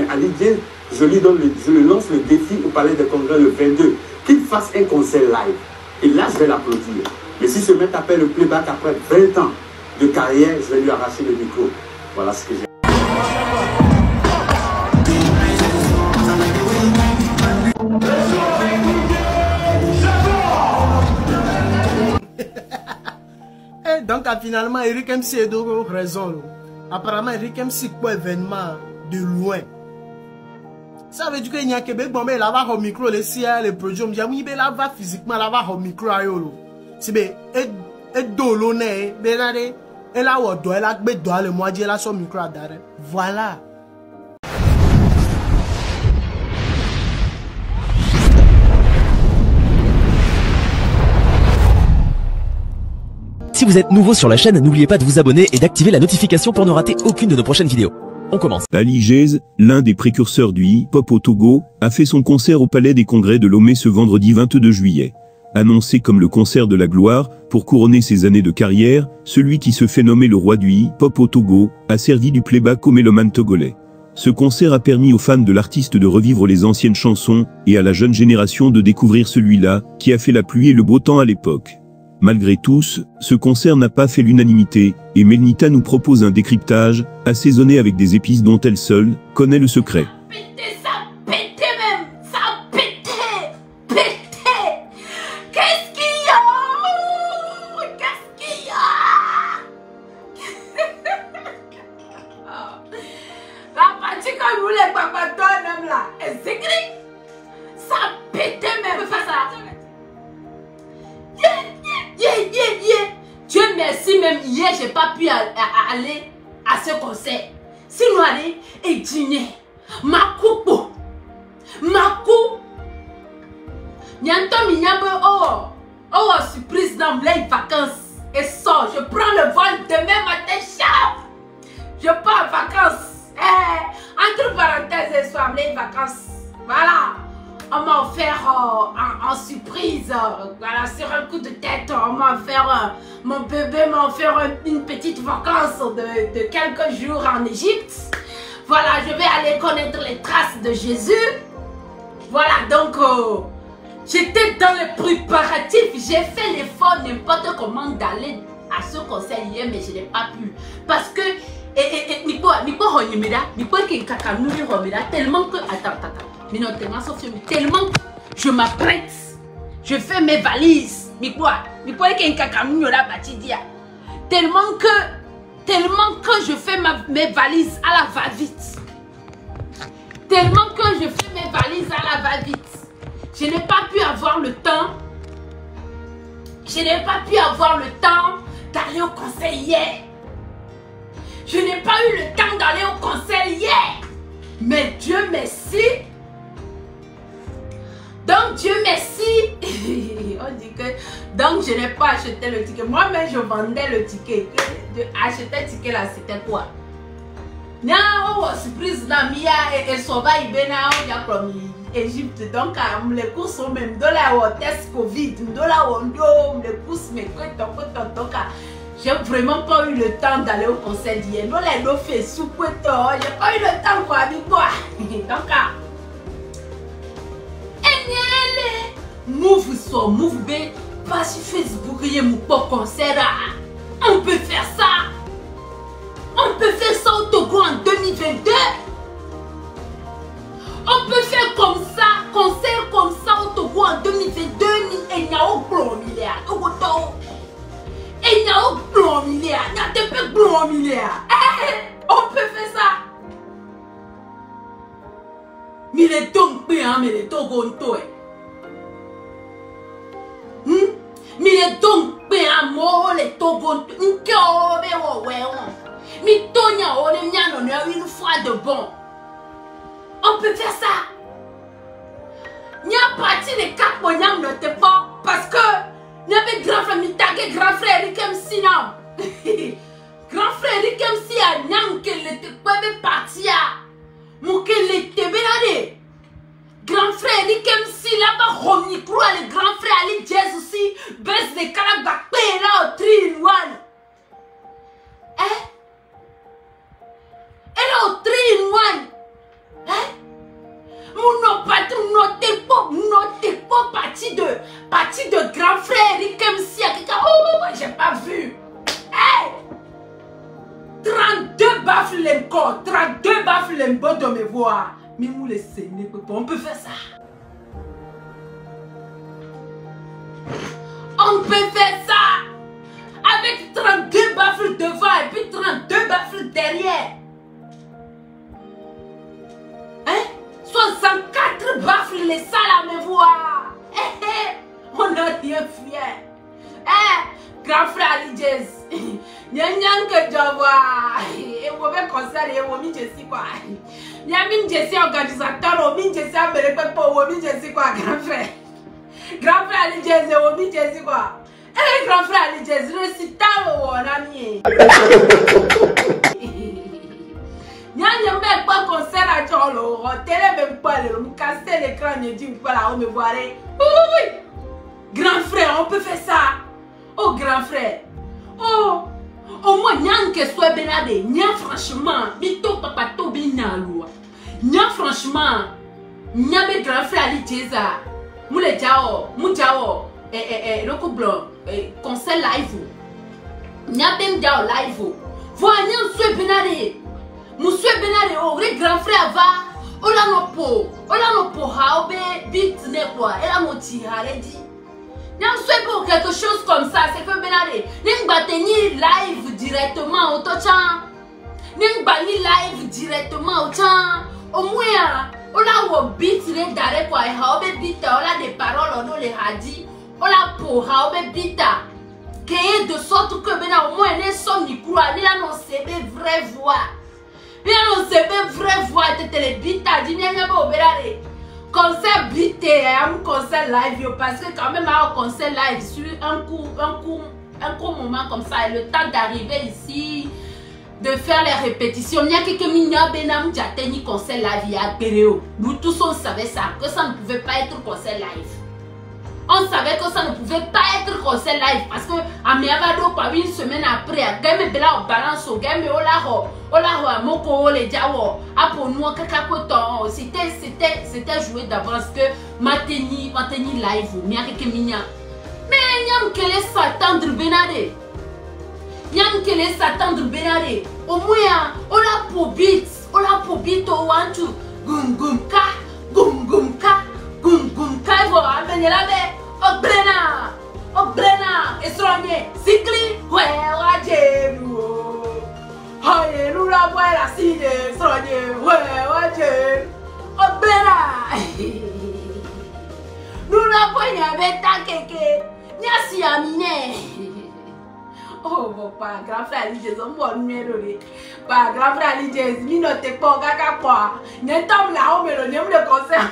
Mais Ali Dieng, je le lance le défi au Palais des Congrès le 22, qu'il fasse un concert live. Et là, je vais l'applaudir. Mais si ce mec appelle le playback après 20 ans de carrière, je vais lui arracher le micro. Voilà ce que j'ai. Donc finalement, Eric MC a raison. Apparemment, Eric MC quoi événement de loin. Ça veut dire qu'il y a un Québec, bon, mais là va au micro, les CIA, les produits, on me dit, oui, mais là va physiquement, là va au micro, c'est bien, et dolo, mais là, et là, on doit, là, mais doit, le mois, là, son micro, voilà. Si vous êtes nouveau sur la chaîne, n'oubliez pas de vous abonner et d'activer la notification pour ne rater aucune de nos prochaines vidéos. On commence. Ali Dieng, l'un des précurseurs du hip-hop au Togo, a fait son concert au Palais des Congrès de Lomé ce vendredi 22 juillet. Annoncé comme le concert de la gloire, pour couronner ses années de carrière, celui qui se fait nommer le roi du hip-hop au Togo, a servi du playback aux mélomanes togolais. Ce concert a permis aux fans de l'artiste de revivre les anciennes chansons, et à la jeune génération de découvrir celui-là, qui a fait la pluie et le beau temps à l'époque. Malgré tous, ce concert n'a pas fait l'unanimité, et Melnita nous propose un décryptage, assaisonné avec des épices dont elle seule connaît le secret. Ça a pété même, ça a pété. Qu'est-ce qu'il y a? Qu'est-ce qu'il y a? La partie comme vous les papas là, c'est écrit. Ça a pété même, fais ça. Dieu merci, même hier, j'ai pas pu aller à ce concert. Sinon, aller et dîner. Ma coupe. Nianto mignabo, oh, surprise dans les vacances. Et sort, je prends le vol demain matin, chef. Je pars en vacances. Entre parenthèses, soir, les vacances. Voilà. On m'a offert en surprise, voilà, sur un coup de tête, on m'a offert, mon bébé m'a offert une petite vacance de quelques jours en Égypte. Voilà, je vais aller connaître les traces de Jésus. Voilà, donc, j'étais dans les préparatifs, j'ai fait l'effort n'importe comment d'aller à ce concert hier, mais je n'ai pas pu. Parce que, tellement que, tellement que je m'apprête, je fais mes valises, tellement que je fais mes valises à la va-vite, tellement que je fais mes valises à la va-vite, je n'ai pas pu avoir le temps, d'aller au concert hier. Je n'ai pas eu le temps d'aller au concert hier. Mais Dieu merci. Donc Dieu merci. On dit que donc je n'ai pas acheté le ticket. Moi-même je vendais le ticket. Acheter le ticket là c'était quoi? Non, surprise la mia et sauva ibena on a promis Égypte. Donc les cours sont même de la test Covid, de la ondo, les courses mais j'ai vraiment pas eu le temps d'aller au concert d'hier. Non, les deux fait souper tôt. J'ai pas eu le temps quoi, avec toi. Donc, move so move be pas sur Facebook il y a mon concert. On peut faire ça. On peut faire ça au Togo en 2022. On peut faire comme ça, concert comme ça au Togo en 2022. Et il y a aucun milliard. Et il y a aucun milliard. Il y a un milliard. On peut faire ça. Mais les tombés, mais les togonto. Mais les tombés, moi, les togonto. Mais Tonya, on est une fois de bon. On peut faire ça. Il y a parti de 4 moyens ne te pas parce que il y avait grand frère Mitake, grand frère Eric MC non. Grand frère Eric MC a nyam que le te pas parti à mon que le te benade. Grand frère Eric MC là-bas Romni Croix le grand frère Ali Jazz aussi baisse de Kalabak là au 3-in-1. Elle est au 3-in-1. partie de grand frère Eric MC. Oh, j'ai pas vu. Hey! 32 baffles encore, 32 baffles de me voir. Mais nous les saignés, on peut faire ça. On peut faire ça avec 32 baffles devant et puis 32 baffles derrière. Hein? 64 baffles les salles à me voir. On n'a rien fait. Grand frère Ali Jazz. Nyan que je vois. Et vous avez concert et vous avez dit quoi? Nyan Jesse organisateur, vous avez dit Amérique pour vous avez dit quoi, grand frère? Grand frère Ali Jazz, vous avez dit quoi? Eh, grand frère Ali Jazz, récital ou on a mis. Nyan même pas concert à Tcholo, télé même pas le me casser l'écran et dire voilà, on me voit. Oui. Grand frère, on peut faire ça. Oh grand frère. Oh, au moins nyan que soit benade, nyan franchement, bito papa to binalo. Nyan franchement, nyan be grand frère Ali Jeza. Moule jao, loko blanc, concert live. Nyan ben jao live. Voilà nyan soit benade. Monsieur benade, oh, le grand frère va. Ola no po ha obe bit ne quoi. Elle a moti dit. N'en soit pour quelque chose comme ça, c'est que benade. N'en tenir live directement au tochan. N'en ni live directement au tchan. Au moins, ola wo bit ne dare quoi. Ha obe bita, ola des paroles on les a dit. Ola po ha obe bita. Que de sorte que benade au moins ne son ni quoi. Ni la non c'est vraie voix. Bien on sait pas vraie voix de télébita. Dis n'y a pas benade. Concert bité, un concert live, parce que quand même un concert live sur un court moment comme ça, et le temps d'arriver ici, de faire les répétitions, il y a quelques minutes, benam jateni concert live, il y a Péréo. Nous tous on savait ça, que ça ne pouvait pas être concert live. On savait que ça ne pouvait pas être concert live parce que à Miavado, une semaine après, à Game Bela au balance au Game Olaho, Moko, les Diawo, à pour nous, Kakakoton, c'était joué d'avance que Mateni live, mais avec Minya. Mais Yam Kele s'attendre Benade. Yam Kele s'attendre Benade. Au moins, Ola pour beat, au wantu, gum gum ka, vous amenez la baie. Obrena, estrogne, cycli, ouais, wajelu. Oye, nous la voix la cide, estrogne, ouais, wajelu. Obrena. Nous la voix avec ta keke, nyasi amine. Oh, bon, pas grand frère Ali Jazz, on va nous aider. Pas grand frère Ali Jazz, minote pas, gaga quoi. N'entends là, on me le concert.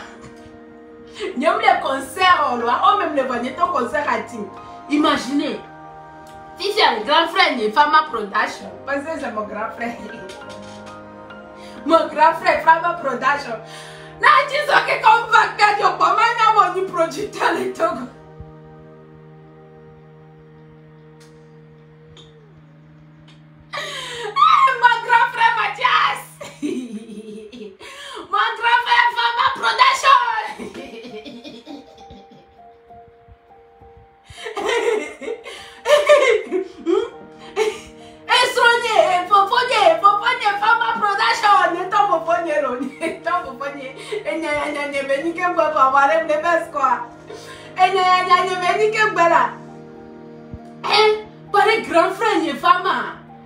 N'aime les concerts, on même les voyait ton concert à Tim. Imaginez, si c'est le grand frère de Fama Production, parce que c'est mon grand frère. Mon grand frère, Fama Production. Là, tu sais que comme va faire, comment on a mon producteur le Togo. Mon grand frère Mathias. Mon grand frère Fama Production. Fama Production, ne t'en faut pas nier, t'en faut pas nier. Et n'y venu que pour avoir les bébés quoi. Et n'y venu que là. Hein, par les grand frère n'y fama.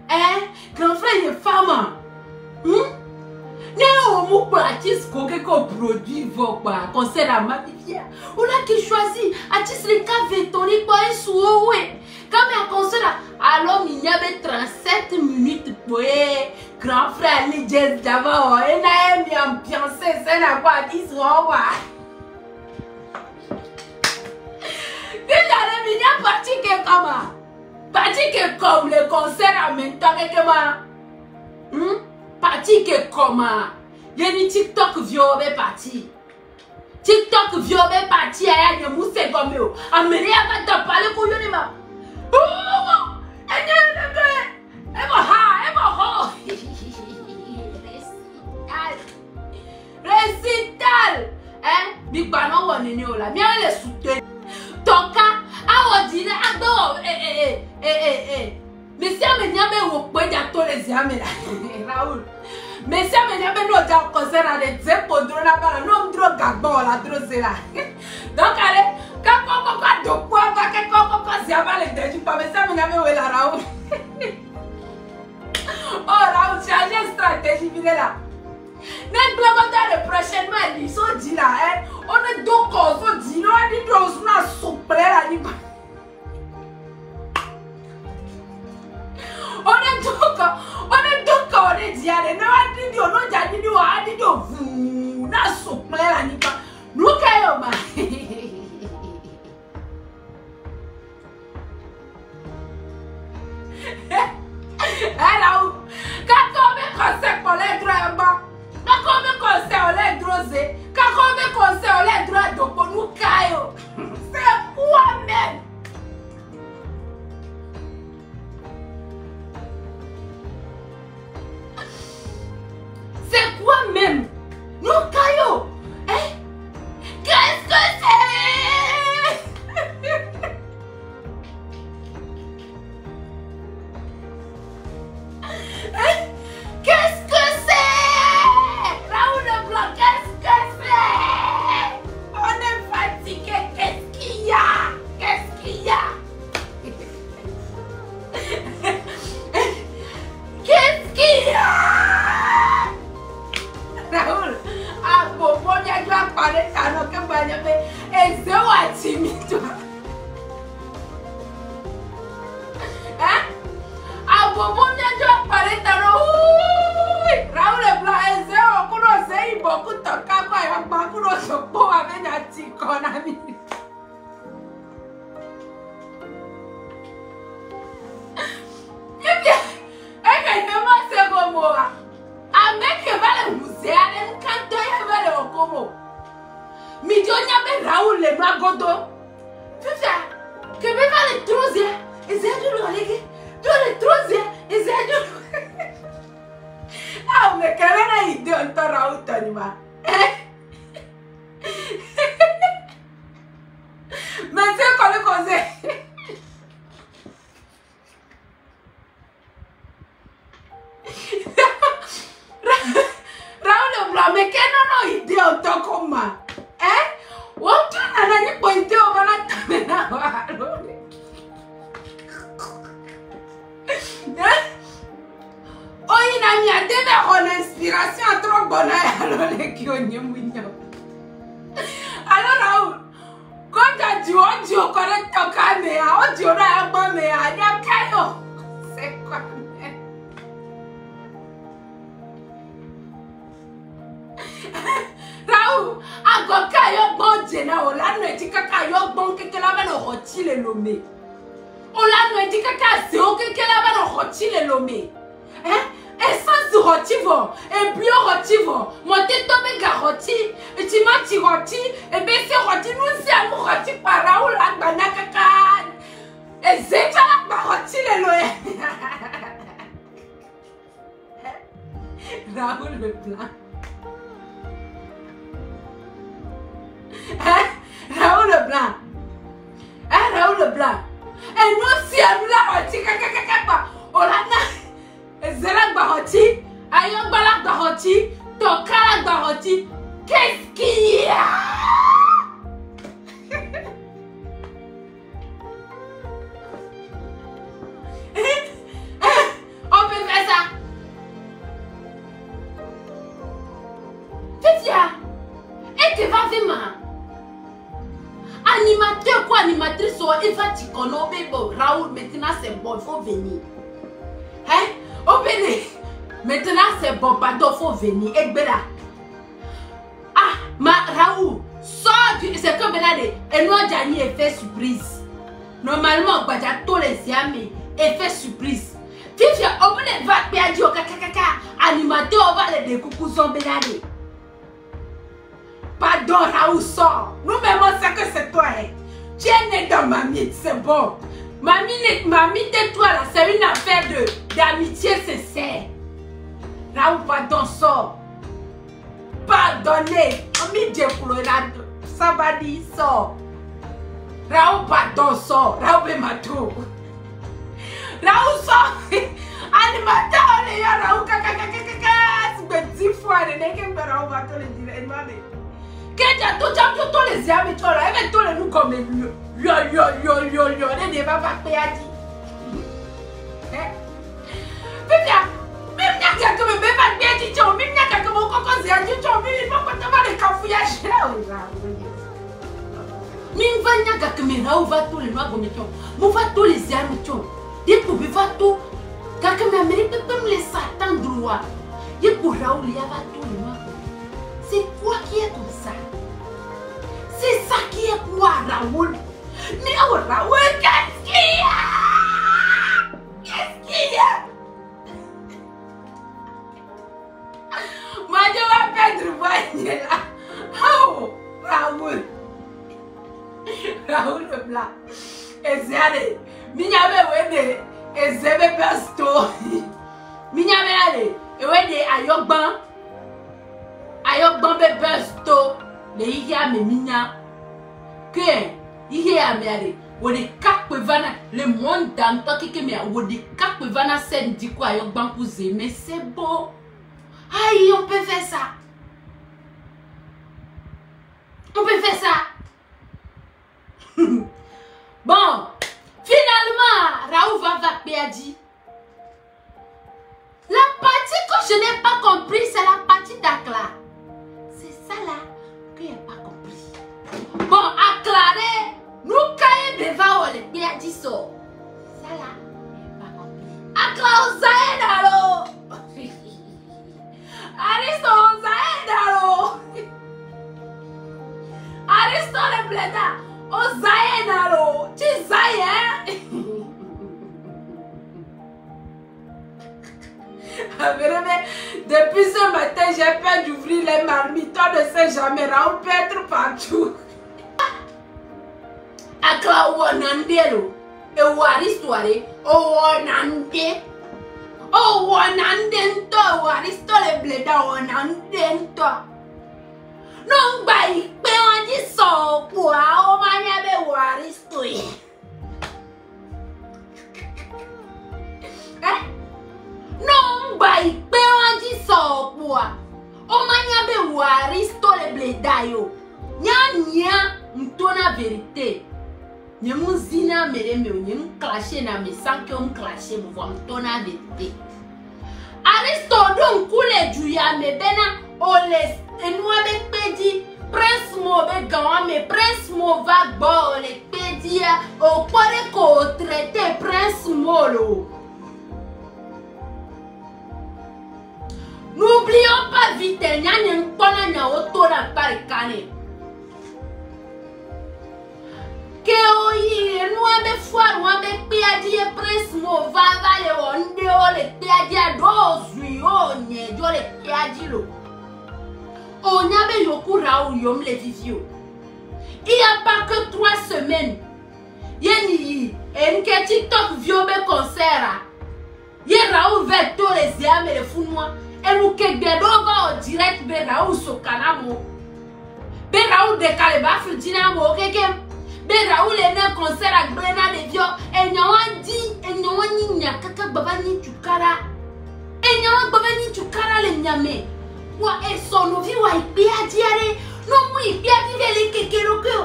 Hein, grand frère n'y fama. Nous artiste qu'on produit quoi concert à Mafia. On a qui choisi artiste les caves toni quoi et sous ouais. Quand un concert alors il y avait 37 minutes pour grand frère Ali Jazz d'abord et n'a mis ambiancé c'est la quoi 10 ouais. Déjà les minutes parti que comme le concert à maintenant que moi. Parti que comment Yeni TikTok viole parti. TikTok viole parti à ya mousse comme yo. Amene va te parler pour yo ma. Récital. Hein? Bigba no one ni ola. Mi ale soutenir. Toka awo dire agbo Monsieur Menyame wo pwede to les yame Raoul. Monsieur Menyame no ja concert à des dépôts na bala no ndro gagbo la drosela. Donc allez, quand on do quoi va que on ziaba les deju pa Monsieur Menyame wo la Raoul. Oh Raoul, changer stratégie vile là. N'est pas le prochainement ils sont dit là hein. On est donc on dit non on dit dos na souple là ni. On est dit allez non on dit on no ja dit on dit do na souple là ni pas. Nous kayo ba. Alors, quand on me conseille pour les droits, quand on me conseille pour les droits, quand on me conseille pour les droits, donc pour nous caillou, c'est quoi même? C'est quoi même? Nous caillou, hein? Qu'est-ce que c'est? Qu'est-ce que c'est? Raoul Leblanc, qu'est-ce que c'est? On est fatigué, qu'est-ce qu'il y a? Qu'est-ce qu'il y a? Qu'est-ce qu'il y a? Raoul, ah bon, il y a de parler, ça n'a que pas et c'est quoi timide toi? Hein? Ah bon, il y a de parler, ça n'a Raoul Leblanc, et c'est on connaît beaucoup de cas, il y a beaucoup de choses avec la tique qu'on a mis. Raoul le magodo. Tu sais que même les trousiers, ils aident le légué. Tous les trousiers, ils aident le. Ah, mais quelle est l'idée de ton Raoul Tanima? Mais c'est quoi le conseil? Raoul Leblanc, mais quelle est l'idée de ton comment? Watu anani pointe obala kamera walo. Oyi na mi adebe on inspiration trop bonne alors les qui on y mounya. Alors Raoul, quand tu dis on dit on connecte ton caméra, on dit on a un bon mais il y a caillou. C'est quoi? Raoul, agoka yo bon jena ola no etikaka yo bon kekela ba no roti le lomé. Ola no etikaka se o kekela ba no roti le lomé. Hein? Essence rotivo, et bio rotivo, monter tombe garoti, et tu m'as ti roti, et ben c'est roti nous c'est un roti par Raoul agba kaka. Et c'est la ba roti le lomé. Raoul Leblanc. Raoul Leblanc. Raoul Leblanc. Et nous si à nous la roti kaka. Olana. Zela Baroti, Ayon Balak Baroti, Tokala Baroti. Qu'est-ce qu'il y a? On peut faire ça. Qu'est-ce qu'il y a? Et tu vas faire animateur quoi, animatrice, il va t'y connaître. Raoul, maintenant c'est bon, il faut venir. Hein? Oh venez. Maintenant c'est bon, pardon, il faut venir. Et là. Ah, Raoul, sors du. C'est comme là, et nous avons dit effet surprise. Normalement, on va dire tous les amis, effet surprise. Tu fais, on va les voir, bien dit, animateur, on va les découper, zombie. Pardon, Raoul, sors. Nous-mêmes, on sait que c'est toi. Tu es né dans ma mythe, c'est bon. Mamie de toi là, c'est une affaire d'amitié sincère. Raoul, pardon, sors. Pardonnez. On m'y dit pour le rado. Sabadi sort. Raoul Baton sort. Raoul Bemato. Raoul sort. Animateur, les gars, Raoul kakakakakaka. C'est 10 fois, les nègres qui me Raoul Baton les dire. Quand tu as tout les amis, tu as avec tous les nous comme yo, les débats va payer. Pipia, même n'a qu'à me faire bien dit, même n'a qu'à me coco zéro, tu as vu, il faut que tu vas les cafouillages. Même va n'a qu'à me Raoul va tous les noirs comme tu as, va tous les amis, tu as, des pour va tout, qu'à me Amérique comme les satans droit, des pour Raoul, il y a va tous les noirs. C'est quoi qui est comme ça? C'est ça qui est quoi, Raoul? Mais oh, Raoul, qu'est-ce qu'il y a? Qu'est-ce qu'il y a? Moi, je vais perdre le là. Oh, Raoul. Raoul le blanc. Et c'est allé. Migname, ouais, et c'est mes pastos. Migname, allez. Et ouais, ayokban. Ayokban, mes pastos. Mais il y a mes mignons. Que il y a mes ou des cap vana le monde dans toi qui me ou des cap vana scène dit quoi ayok ban cousin mais c'est beau. Aïe, on peut faire ça. On peut faire ça. Bon, finalement, Raoul va perdre. La partie que je n'ai pas compris, c'est la partie d'Akla. C'est ça là que je n'ai pas compris. Bon, acclaré, nous caillons devant les perdis so. Ça là, je n'ai pas compris. Akla, on s'aide alors. Aristo, on s'aide alors. Aristo, le bléda, on s'aide alors. Tu sais, hein? Depuis ce matin, j'ai peur d'ouvrir les marmites. On ne sait jamais, on peut être partout. Akla wanandelo, e waristware, o wanande, o wanandento, waristo le bleda wanandento. Non bai pe on di so kwa o manya be waristo e. Non bai pe on di so kwa o manya be waristo le bleda yo. Nya ntona vérité. N'y a mon zina mereme, n'y a mon clashé na me sans que on clashé me voit ton vérité. Aristo donc coule du ya me bena oles et nous avec pedi prince mo be gawa me prince mo va bo le pedi au pore ko traité prince molo. N'oublions pas vite n'y a n'y pona nya auto na parikane. Que oui, nous avons foi, nous avons péadi et prince mo va le onde o le péadi a dozui o nye do le péadi lo. On avait yoku Raoul yom le vivio. Il n'y a pas que 3 semaines. Yeni en que TikTok vio be concert. Ye Raoul veut tous les âmes et les fous moi. Et nous que de va au direct be Raoul so kanamo. Be Raoul de Kaleba Fudinamo keke. Ben Raoul est un concert à Brena de Vio. Et n'y a dit, et n'y a kaka babani chukara. Et n'y a babani chukara le nyame. Wa et son vie wa ipia diare. Non moi ipia diare le kekeroko.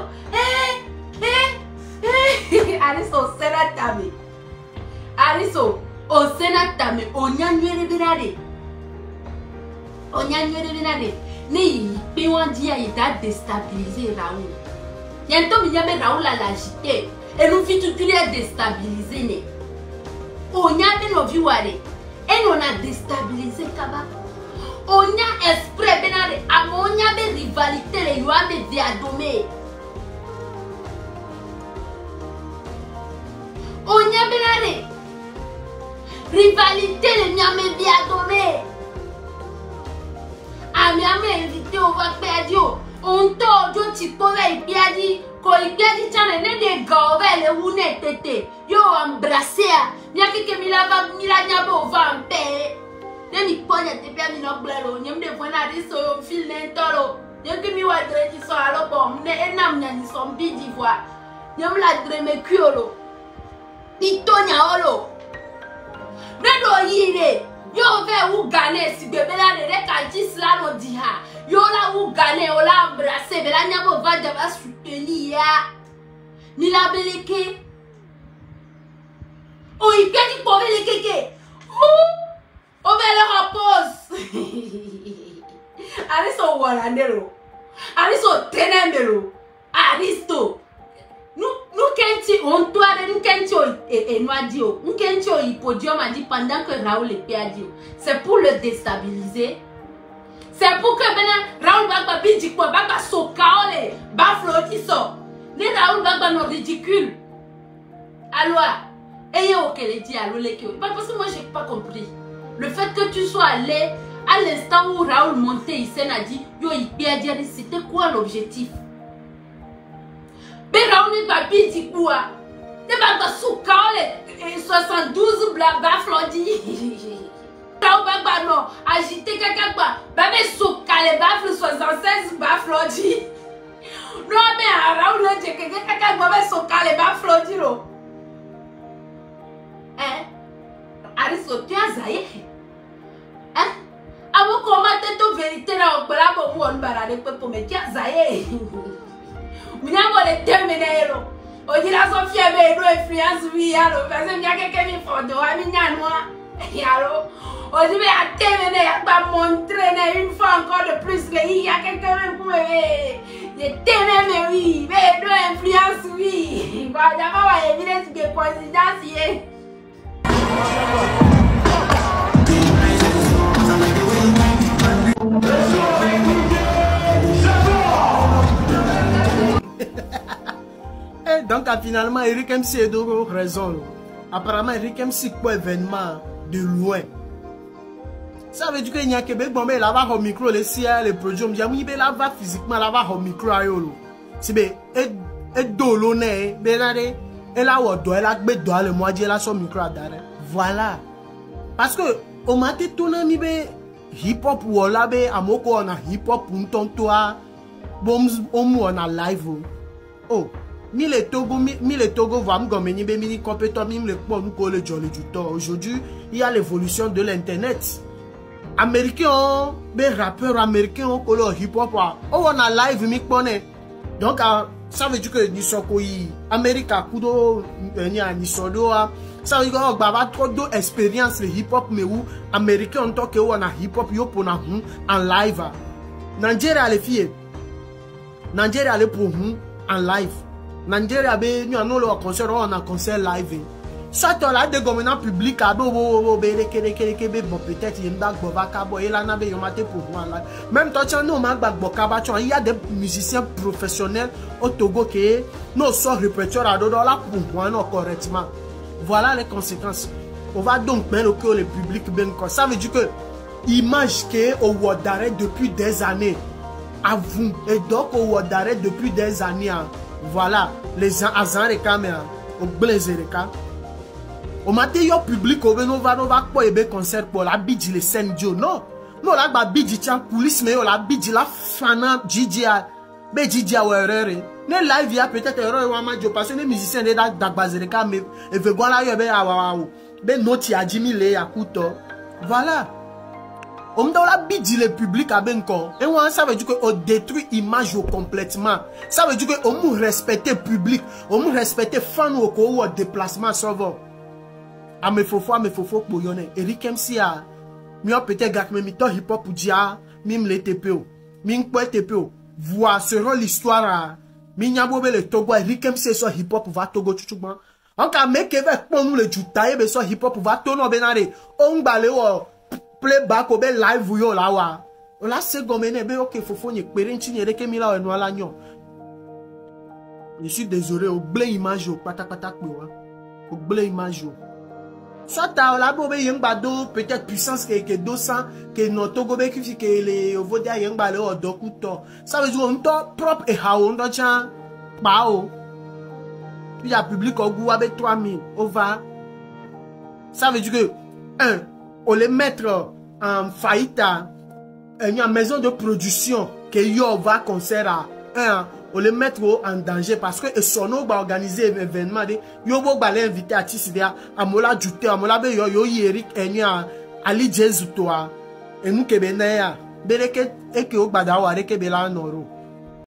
Ariso senatame. Ariso o senatame o nyanwere binade. O nyanwere binade. Ni piwan dia ita déstabiliser Raoul. Bientôt, il y a Raoul à l'agiter. Et nous vit tout est déstabilisé. On y a nos viewers. Et on a déstabilisé Kaba. On y a esprit benade. On y a des rivalités. Les lois de Viadomé. On y a benade. Rivalité les Niamé Viadomé. A Niamé invité au va perdre. On t'a dit que tu peux bien quand il y a des gens qui ont des tete. Yo embrassé. Bien que Milava Milanyabo va en paix. Les Nippons étaient bien minoblés. N'y a pas de fil d'intolo. Nyaki mi wa dre ti so alo bom ne enam nya ni so mbi d'Ivoire. Nyam la dre me kuolo. Itonya olo. Nedo yire. Yo ve ou gane si bebe la de ka dis la no di ha. Yo la ou gane o la embrasser bela nyabo va daba soutenir ya. Ni la beleke. O ikeni po beleke. O vele repose. Aristo Warandero. Aristo Tenembero. Aristo. Nous kenti on toi nous kenti et noidio. Nous kenti au podium a dit pendant que Raoul est perdu. C'est pour le déstabiliser. C'est pour que Raoul Bagba bidi quoi Bagba sokaole baflo qui sort. Les Raoul Bagba non ridicule. Alors, ayez au qu'elle dit à l'olé parce que moi j'ai pas compris. Le fait que tu sois allé à l'instant où Raoul montait, il s'en a dit, yo il c'était quoi l'objectif? Mais Raoul n'est pas dit quoi? Ne pas pas soukaole 72 blabla flodi. Raoul Bagba non, agité quelqu'un quoi? Babé soukale bafle 76 baflodi. Non mais Raoul n'a dit que quelqu'un babé soukale baflodi lo. Hein? Aristo, tu as zaïe? Hein? Abo komate to vérité na okola bo mo nbarade pe po me tu as zaïe. Minyango le temenero. O dira so fie be no influence wi yalo, parce que mia keke mi fodo a mi nyanwa. Yalo. O dibe a temene ya ba montrer une fois encore de plus le il y a quelqu'un même pour me. Je temene oui, be no influence oui. Ba dama wa evidence que coïncidence yé. Et donc finalement Eric MC Edogo raison. Apparemment Eric MC quoi événement de loin. Ça veut dire qu'il y a Québec bon mais là-bas au micro les ciel les produits on dit mais là-bas physiquement là-bas au micro ayolo. C'est bien et dolo né benade et là où doit la gbe doit le moitié là son micro d'arrêt. Voilà. Parce que au matin tout nami be hip hop ou là be amoko on a hip hop pour toi bon on a live. Oh mi le Togo va me gommer be mini compétent mi le pour nous coller jolly du temps. Aujourd'hui, il y a l'évolution de l'internet. Américains, des rappeurs américains ont collé au hip hop. Oh, on a live mi connaît. Donc ça veut dire que ni sokoi America kudo ni sodo ça veut dire que baba trop d'expérience le hip hop mais où américain en tant que on a hip hop yo pour en live. Nigeria les filles. Nigeria les pour en live. Nigeria be nous on a concert on a concert live. Ça tu as des gouvernements publics à bon peut-être il y a une bague bobaka boy là na be yomate pour moi là. Même toi tu as nous mag bokaba il y a des musiciens professionnels au Togo qui nous sort répertoire à $2 pour moi non correctement. Voilà les conséquences. On va donc mettre que le public ben quoi. Ça veut dire que image que au word d'arrêt depuis des années à vous et donc au word d'arrêt depuis des années. Voilà les azan les caméras au blazer les cas. Au matin yo public au no va quoi ebe concert pour la bidji les scènes dio non la ba bidji tiens police mais la bidji la fana Gigi be Gigi werere ne live ya peut-être erreur wa ma dio parce que les musiciens de dagbazereka mais e veut la yo be awawo be noti a Jimmy le akuto voilà on me donne la bidji le public à benko et on ça veut dire que on détruit image complètement ça veut dire que on nous respecter public on nous respecter fan au ko déplacement sauveur. A me fofo pour yone Eric MC a mi peut-être gak me mi to hip hop dia mim le TPO mi ko TPO voici l'histoire mi nyabo be le Togo Eric MC so hip hop va Togo chuchugban on ka make avec pour nous le jutaye be so hip hop va tono benare on gbale wo playback o be live yo la wa o la se gomene be OK fofo ni pere nchi ni reke mi la enu ala nyon. Je suis désolé o blé image o patapata pe wa o blé image o soit à la bobe yengba peut-être puissance que 200 que notre gobe qui que les vodia yengba le dokuto ça veut dire on propre et haon do chan bao il y a public au goût avec 3000 on va ça veut dire que on les mettre en faillite une maison de production que yo va concert à un on le mettre en danger parce que son va organiser un événement de yo va l'inviter à Tisidea à mola jute à mola be yo Eric Enya Ali Jesu toi et nous que benaya beleke et que o badawa reke bela noro